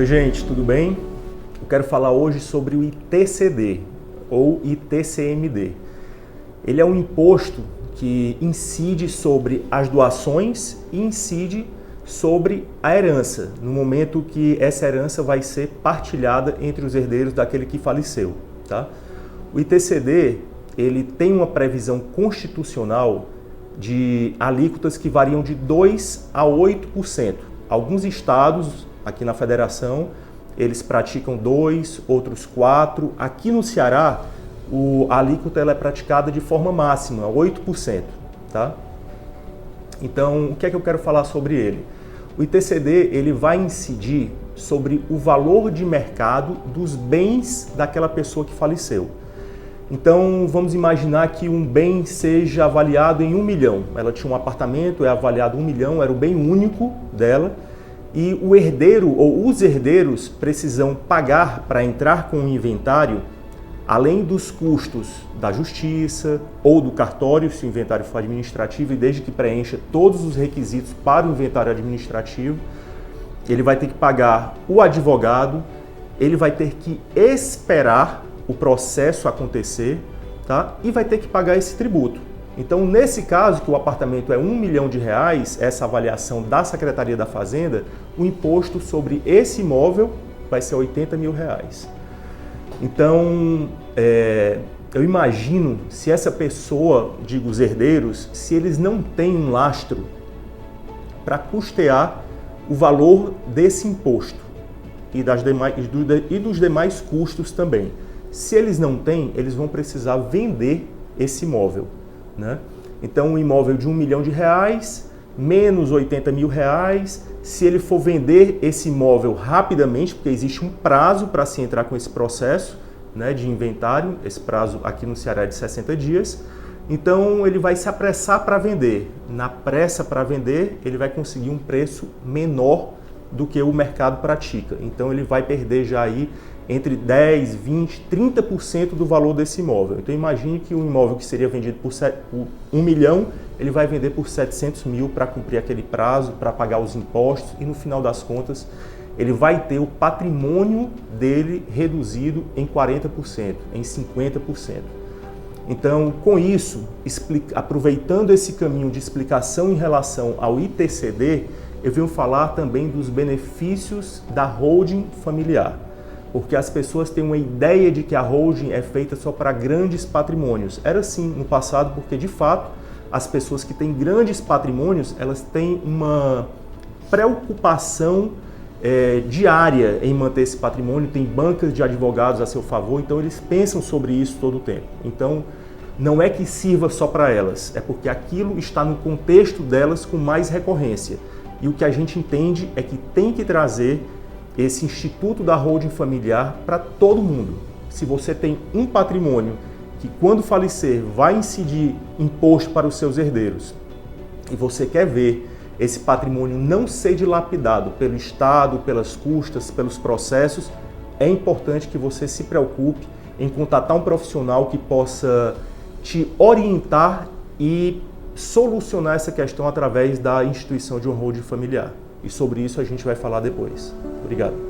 Oi gente, tudo bem? Eu quero falar hoje sobre o ITCD ou ITCMD. Ele é um imposto que incide sobre as doações e incide sobre a herança, no momento que essa herança vai ser partilhada entre os herdeiros daquele que faleceu, tá? O ITCD, ele tem uma previsão constitucional de alíquotas que variam de 2% a 8%. Alguns estados aqui na federação, eles praticam 2%, outros 4%. Aqui no Ceará, a alíquota ela é praticada de forma máxima, 8%. Tá? Então, o que é que eu quero falar sobre ele? O ITCD ele vai incidir sobre o valor de mercado dos bens daquela pessoa que faleceu. Então, vamos imaginar que um bem seja avaliado em 1 milhão. Ela tinha um apartamento, é avaliado 1 milhão, era o bem único dela. E o herdeiro ou os herdeiros precisam pagar para entrar com o inventário, além dos custos da justiça ou do cartório, se o inventário for administrativo, e desde que preencha todos os requisitos para o inventário administrativo, ele vai ter que pagar o advogado, ele vai ter que esperar o processo acontecer, tá? E vai ter que pagar esse tributo. Então, nesse caso, que o apartamento é R$1 milhão, essa avaliação da Secretaria da Fazenda, o imposto sobre esse imóvel vai ser R$80 mil. Então, eu imagino se essa pessoa, digo os herdeiros, se eles não têm um lastro para custear o valor desse imposto e dos demais custos também. Se eles não têm, eles vão precisar vender esse imóvel, né? Então, um imóvel de R$1 milhão, menos R$80 mil, se ele for vender esse imóvel rapidamente, porque existe um prazo para se entrar com esse processo, né, de inventário, esse prazo aqui no Ceará é de 60 dias, então ele vai se apressar para vender. Na pressa para vender, ele vai conseguir um preço menor do que o mercado pratica. Então ele vai perder já aí entre 10, 20, 30% do valor desse imóvel. Então imagine que um imóvel que seria vendido por 1 milhão, ele vai vender por 700 mil para cumprir aquele prazo, para pagar os impostos e no final das contas ele vai ter o patrimônio dele reduzido em 40%, em 50%. Então, com isso, aproveitando esse caminho de explicação em relação ao ITCD, eu venho falar também dos benefícios da holding familiar. Porque as pessoas têm uma ideia de que a holding é feita só para grandes patrimônios. Era assim no passado, porque de fato as pessoas que têm grandes patrimônios, elas têm uma preocupação diária em manter esse patrimônio, tem bancas de advogados a seu favor, então eles pensam sobre isso todo o tempo. Então não é que sirva só para elas, é porque aquilo está no contexto delas com mais recorrência. E o que a gente entende é que tem que trazer esse instituto da holding familiar para todo mundo. Se você tem um patrimônio que quando falecer vai incidir imposto para os seus herdeiros e você quer ver esse patrimônio não ser dilapidado pelo Estado, pelas custas, pelos processos, é importante que você se preocupe em contatar um profissional que possa te orientar e solucionar essa questão através da instituição de um holding familiar. E sobre isso a gente vai falar depois. Obrigado.